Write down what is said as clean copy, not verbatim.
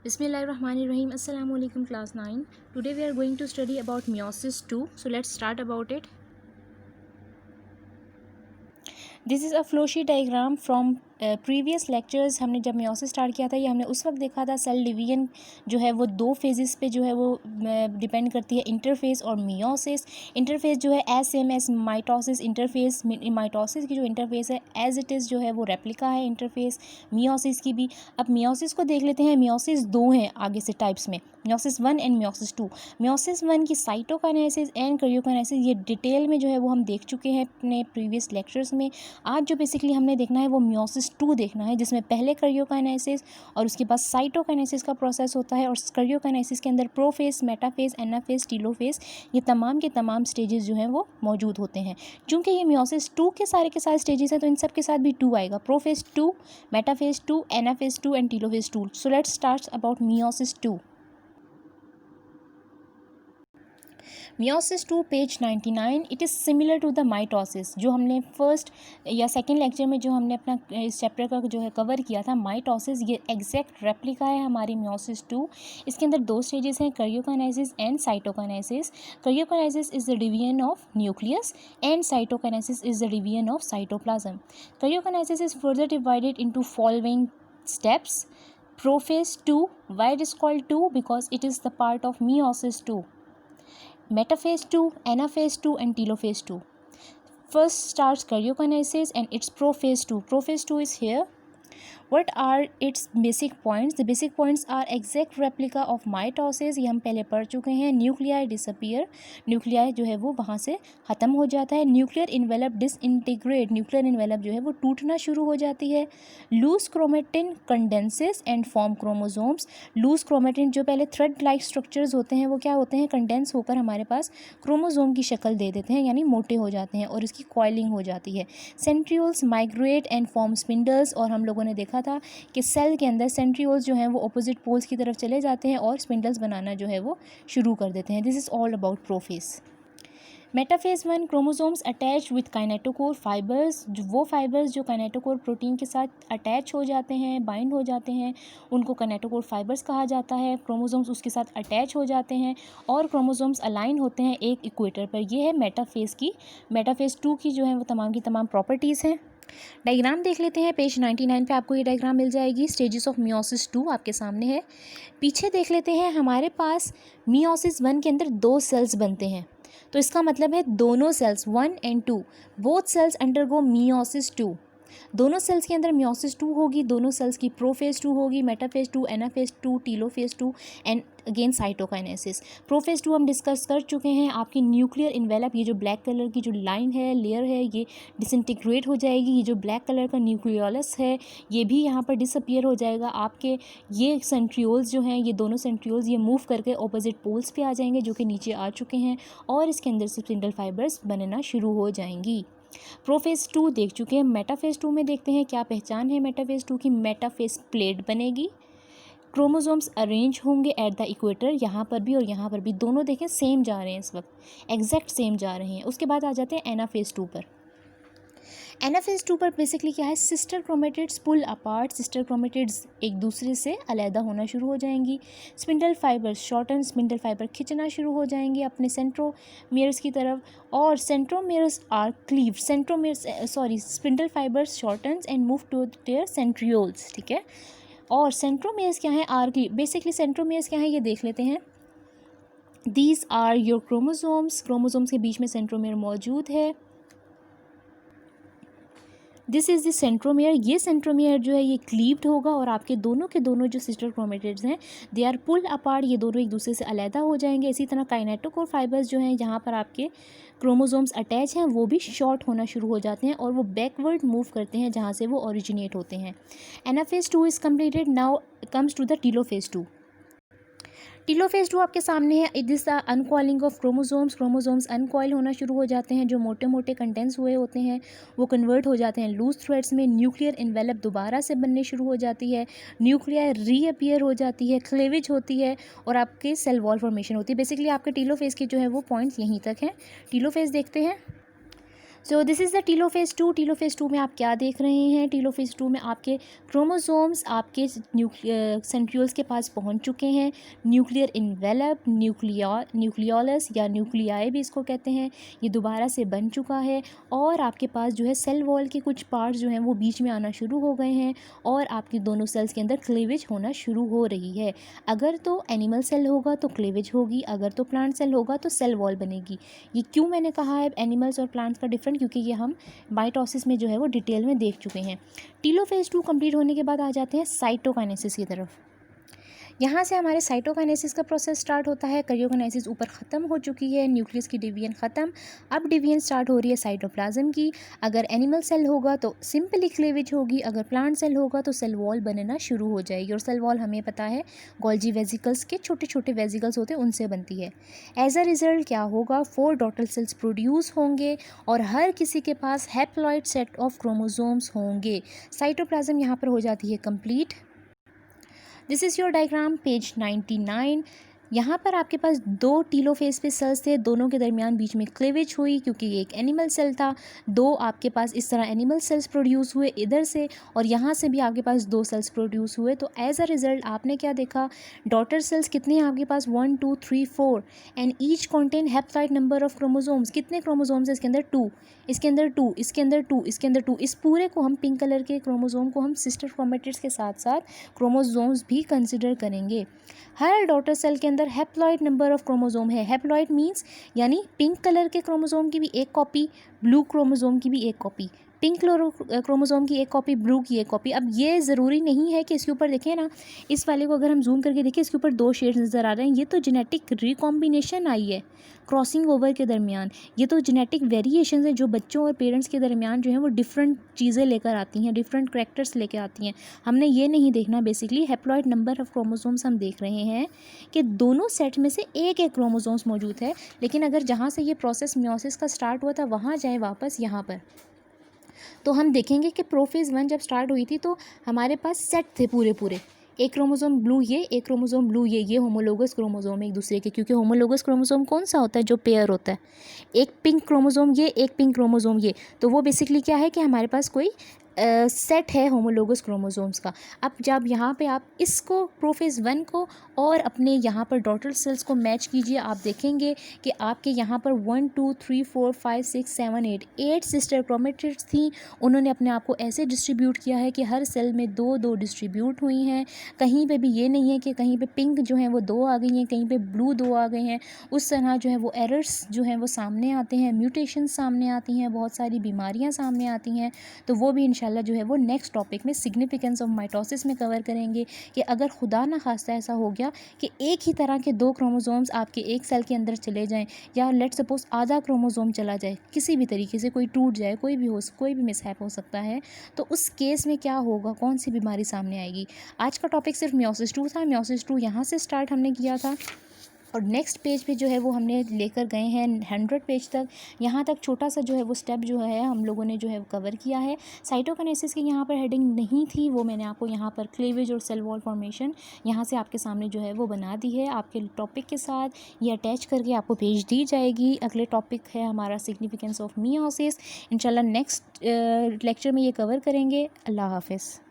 Bismillahirrahmanirrahim. Assalamu alaikum class 9. Today we are going to study about meiosis 2. So let's start about it. This is a flow sheet diagram from previous lectures. हमने जब meiosis start किया था ये हमने उस वक्त देखा था सेल डिवीजन जो है वो दो फेजेस पे जो है वो डिपेंड करती है, इंटरफेस और meiosis. इंटरफेस जो है as same as mitosis interphase. Mitosis की जो इंटरफेस है एज इट इज़ जो है वो रेप्लिका है इंटरफेस meiosis की भी. अब meiosis को देख लेते हैं. meiosis दो हैं आगे से टाइप्स में, meiosis 1 एंड meiosis 2. meiosis 1 की साइटोकाइनेसिस एंड कैरियोकाइनेसिस ये डिटेल में जो है वो हम देख चुके हैं अपने प्रीवियस लेक्चर्स में. आज जो बेसिकली हमने देखना है वो meiosis 2 देखना है, जिसमें पहले कैरियोकाइनेसिस और उसके बाद साइटोकाइनेसिस का प्रोसेस होता है. और कैरियोकाइनेसिस के अंदर प्रोफेज, मेटाफेज, एनाफेज, टीलोफेज ये तमाम के तमाम स्टेजेस जो हैं वो मौजूद होते हैं. चूँकि ये meiosis 2 के सारे स्टेजेस हैं तो इन सब के साथ भी 2 आएगा. Prophase 2, metaphase 2, anaphase 2 and telophase 2. So let's start about meiosis 2. meiosis 2 page 99. It is similar to the mitosis. जो हमने फर्स्ट या सेकंड लेक्चर में जो हमने अपना इस चैप्टर का जो है कवर किया था माइटोसिस, ये एग्जैक्ट रेप्लिका है हमारी meiosis 2. इसके अंदर दो स्टेजेस हैं, karyokinesis and cytokinesis. Karyokinesis is the division of nucleus and cytokinesis is the division of cytoplasm. Karyokinesis is further divided into following steps. Prophase 2, why it is called 2? Because it is the part of meiosis 2. Metaphase 2, anaphase 2 and telophase 2. First starts karyokinesis and its prophase 2. Prophase 2 is here. What are its basic points? The basic points are exact replica of mitosis. ये हम पहले पढ़ चुके हैं. Nuclei disappear, nuclei जो है वो वहाँ से ख़त्म हो जाता है. Nuclear envelope disintegrate, nuclear envelope जो है वो टूटना शुरू हो जाती है. Loose chromatin condenses and form chromosomes. Loose chromatin जो पहले थ्रेड लाइक स्ट्रक्चर्स होते हैं वो क्या होते हैं, कंडेंस होकर हमारे पास क्रोमोसोम की शक्ल दे देते हैं, यानी मोटे हो जाते हैं और इसकी कॉइलिंग हो जाती है. Centrioles migrate and form spindles. और हम लोगों ने देखा था कि सेल के अंदर सेंट्रियोल्स जो हैं वो अपोजिट पोल्स की तरफ चले जाते हैं और स्पिंडल्स बनाना जो है वो शुरू कर देते हैं. This is all about prophase. Metaphase 1, chromosomes attach with kinetochore fibres. वो फाइबर्स जो काइनेटोकोर प्रोटीन के साथ अटैच हो जाते हैं, बाइंड हो जाते हैं, उनको काइनेटोकोर फाइबर्स कहा जाता है. क्रोमोसोम्स उसके साथ अटैच हो जाते हैं और क्रोमोसोम्स अलाइन होते हैं एक इक्वेटर पर. ये है मेटाफेज की. मेटाफेज 2 की जो है वो तमाम की तमाम प्रॉपर्टीज़ हैं. डायग्राम देख लेते हैं. पेज 99 पे आपको ये डायग्राम मिल जाएगी. स्टेजेस ऑफ meiosis 2 आपके सामने है. पीछे देख लेते हैं. हमारे पास meiosis 1 के अंदर दो सेल्स बनते हैं, तो इसका मतलब है दोनों cells 1 and 2 both cells undergo meiosis 2. दोनों सेल्स के अंदर meiosis 2 होगी. दोनों सेल्स की प्रोफेज 2 होगी, metaphase 2, anaphase 2, telophase 2 and again cytokinesis. Prophase 2 हम डिस्कस कर चुके हैं. आपकी न्यूक्लियर इन्वेलप, ये जो ब्लैक कलर की जो लाइन है, लेयर है, ये डिसइंटीग्रेट हो जाएगी. ये जो ब्लैक कलर का न्यूक्लियोलस है ये भी यहाँ पर डिसअपियर हो जाएगा. आपके ये सेंट्रियोल्स जो हैं, ये दोनों सेंट्रियोल्स ये मूव करके ऑपोजिट पोल्स पे आ जाएंगे जो कि नीचे आ चुके हैं और इसके अंदर से स्पिंडल फाइबर्स बनना शुरू हो जाएंगी. प्रोफेज 2 देख चुके हैं. मेटाफेज 2 में देखते हैं क्या पहचान है मेटाफेज 2 की. मेटाफेज प्लेट बनेगी. क्रोमोसोम्स अरेंज होंगे एट द इक्वेटर. यहाँ पर भी और यहाँ पर भी दोनों देखें सेम जा रहे हैं, इस वक्त एग्जैक्ट सेम जा रहे हैं. उसके बाद आ जाते हैं एनाफेज 2 पर. एनाफेज 2 पर बेसिकली क्या है, sister chromatids pull apart. Sister chromatids एक दूसरे से अलहदा होना शुरू हो जाएंगी. Spindle fibres shorten, spindle fibre खिंचना शुरू हो जाएंगे अपने सेंट्रोमियर्स की तरफ. और centromeres are cleave. Spindle fibres shortens and move to their centrioles. ठीक है. और सेंट्रोमियर्स क्या है, आर क्लीव. बेसिकली सेंट्रोमियर्स क्या है ये देख लेते हैं. These are your chromosomes. Chromosomes के बीच में सेंट्रोमियर मौजूद है. This is the centromere. ये सेंट्रोमियर जो है ये क्लीव्ड होगा और आपके दोनों के दोनों जो सिस्टर क्रोमेटिड्स हैं दे आर पुल अपार्ट. ये दोनों एक दूसरे से अलहदा हो जाएंगे. इसी तरह काइनेटोकोर फाइबर्स जो हैं जहाँ पर आपके क्रोमोसोम्स अटैच हैं वो भी शॉर्ट होना शुरू हो जाते हैं और वो बैकवर्ड मूव करते हैं जहाँ से वो ओरिजिनेट होते हैं. Anaphase 2 is completed. Now comes to the telophase 2. Telophase 2 आपके सामने है. It is the uncoiling of chromosomes. Chromosomes uncoil होना शुरू हो जाते हैं. जो मोटे मोटे कंटेंट्स हुए होते हैं वो कन्वर्ट हो जाते हैं लूज थ्रेड्स में. न्यूक्लियर इन्वेलप दोबारा से बनने शुरू हो जाती है. न्यूक्लियर रीअपियर हो जाती है. क्लेवेज होती है और आपके सेल वॉल फॉर्मेशन होती है. बेसिकली आपके टीलोफेज के जो है वो पॉइंट्स यहीं तक हैं. टीलोफेज देखते हैं. So this is the telophase 2। Telophase 2 में आप क्या देख रहे हैं? टीलोफेज़ 2 में आपके क्रोमोसोम्स आपके सेंट्रियोल्स के पास पहुंच चुके हैं। न्यूक्लियर इन्वेलप, न्यूक्लियोलस या न्यूक्लियाई भी इसको कहते हैं, ये दोबारा से बन चुका है और आपके पास जो है सेल वॉल के कुछ पार्ट्स जो हैं वो बीच में आना शुरू हो गए हैं और आपके दोनों सेल्स के अंदर क्लीवेज होना शुरू हो रही है। अगर तो एनिमल सेल होगा तो क्लीवेज होगी, अगर तो प्लांट सेल होगा तो सेल वॉल बनेगी। ये क्यों मैंने कहा है एनिमल्स और प्लांट्स का डिफरेंट, क्योंकि ये हम माइटोसिस में जो है वो डिटेल में देख चुके हैं। टीलोफेज़ 2 कंप्लीट होने के बाद आ जाते हैं साइटोकाइनेसिस की तरफ। यहाँ से हमारे साइटोकाइनेसिस का प्रोसेस स्टार्ट होता है। करियोकाइनेसिस ऊपर ख़त्म हो चुकी है, न्यूक्लियस की डिवीजन ख़त्म, अब डिवीजन स्टार्ट हो रही है साइटोप्लाज्म की। अगर एनिमल सेल होगा तो सिंपली क्लीवेज होगी, अगर प्लांट सेल होगा तो सेल वॉल बनना शुरू हो जाएगी। और सेल वॉल हमें पता है गोल्जी वेजिकल्स के छोटे छोटे वेजिकल्स होते हैं उनसे बनती है। एज अ रिजल्ट क्या होगा, 4 डॉटर सेल्स प्रोड्यूस होंगे और हर किसी के पास हैप्लॉइड सेट ऑफ क्रोमोसोम्स होंगे। साइटोप्लाज्म यहाँ पर हो जाती है complete. This is your diagram page 99। यहाँ पर आपके पास 2 टीलोफेज़ पे सेल्स थे, दोनों के दरमियान बीच में क्लीवेज हुई क्योंकि ये एक एनिमल सेल था। 2 आपके पास इस तरह एनिमल सेल्स प्रोड्यूस हुए इधर से और यहाँ से भी आपके पास 2 सेल्स प्रोड्यूस हुए। तो एज अ रिज़ल्ट आपने क्या देखा, डॉटर सेल्स कितने हैं आपके पास, 1 2 3 4 and each contain haploid number of chromosomes. कितने क्रोमोसोम्स है इसके अंदर, 2, इसके अंदर 2, इसके अंदर 2, इसके अंदर 2। इस पूरे को हम पिंक कलर के क्रोमोसोम को हम सिस्टर क्रोमेटिड्स के साथ साथ क्रोमोसोम्स भी कंसिडर करेंगे। हर डॉटर सेल के अंदर हैप्लॉइड नंबर ऑफ क्रोमोसोम है। हैप्लॉइड मींस यानी पिंक कलर के क्रोमोसोम की भी एक कॉपी, ब्लू क्रोमोसोम की भी एक कॉपी, पिंक क्रोमोसोम की एक कॉपी, ब्लू की एक कॉपी। अब ये ज़रूरी नहीं है कि इसके ऊपर देखें ना, इस वाले को अगर हम जूम करके देखें इसके ऊपर 2 शेड्स नज़र आ रहे हैं, ये तो जेनेटिक रिकॉम्बिनेशन आई है क्रॉसिंग ओवर के दरमियान। ये तो जेनेटिक वेरिएशंस हैं जो बच्चों और पेरेंट्स के दरमियान जो है वो डिफरेंट चीज़ें लेकर आती हैं, डिफरेंट करैक्टर्स लेकर आती हैं। हमने ये नहीं देखना, basically haploid number of chromosomes हम देख रहे हैं कि दोनों सेट में से एक एक क्रोमोसोम्स मौजूद है। लेकिन अगर जहाँ से ये प्रोसेस मियोसिस का स्टार्ट हुआ था वहाँ जाए वापस यहाँ पर, तो हम देखेंगे कि प्रोफेज़ 1 जब स्टार्ट हुई थी तो हमारे पास सेट थे पूरे पूरे, एक क्रोमोसोम ब्लू ये, एक क्रोमोसोम ब्लू ये होमोलोगस क्रोमोसोम एक दूसरे के, क्योंकि होमोलोगस क्रोमोसोम कौन सा होता है, जो पेयर होता है, एक पिंक क्रोमोसोम ये, एक पिंक क्रोमोसोम ये। तो वो बेसिकली क्या है कि हमारे पास कोई सेट है होमोलोगस क्रोमोसोम्स का। अब जब यहाँ पे आप इसको प्रोफेज़ 1 को और अपने यहाँ पर डॉटर सेल्स को मैच कीजिए, आप देखेंगे कि आपके यहाँ पर 1 2 3 4 5 6 7 8 सिस्टर क्रोमेटिड्स थी। उन्होंने अपने आप को ऐसे डिस्ट्रीब्यूट किया है कि हर सेल में 2 डिस्ट्रीब्यूट हुई हैं। कहीं पे भी ये नहीं है कि कहीं पे पिंक जो है वो 2 आ गई हैं, कहीं पे ब्लू 2 आ गए हैं। उस तरह जो है वो एरर्स जो हैं वो सामने आते हैं, म्यूटेशन सामने आती हैं, बहुत सारी बीमारियाँ सामने आती हैं। तो वो भी इंशाल्लाह जो है वो नेक्स्ट टॉपिक में सिग्निफिकेंस ऑफ माइटोसिस में कवर करेंगे कि अगर खुदा ना खास्ता ऐसा हो गया कि एक ही तरह के 2 क्रोमोसोम्स आपके एक सेल के अंदर चले जाएं, या लेट सपोज आधा क्रोमोसोम चला जाए, किसी भी तरीके से कोई टूट जाए, कोई भी मिसहैप हो सकता है, तो उस केस में क्या होगा, कौन सी बीमारी सामने आएगी। आज का टॉपिक सिर्फ मियोसिस 2 था। मियोसिस 2 यहाँ से स्टार्ट हमने किया था और नेक्स्ट पेज पे जो है वो हमने लेकर गए हैं 100 पेज तक। यहाँ तक छोटा सा जो है वो स्टेप जो है हम लोगों ने जो है कवर किया है। साइटोकाइनेसिस की यहाँ पर हेडिंग नहीं थी, वो मैंने आपको यहाँ पर क्लीवेज और सेल वॉल फॉर्मेशन यहाँ से आपके सामने जो है वो बना दी है। आपके टॉपिक के साथ ये अटैच करके आपको भेज दी जाएगी। अगले टॉपिक है हमारा सिग्निफिकेंस ऑफ मियोसिस। इंशाल्लाह नेक्स्ट लेक्चर में ये कवर करेंगे। अल्लाह हाफिज़।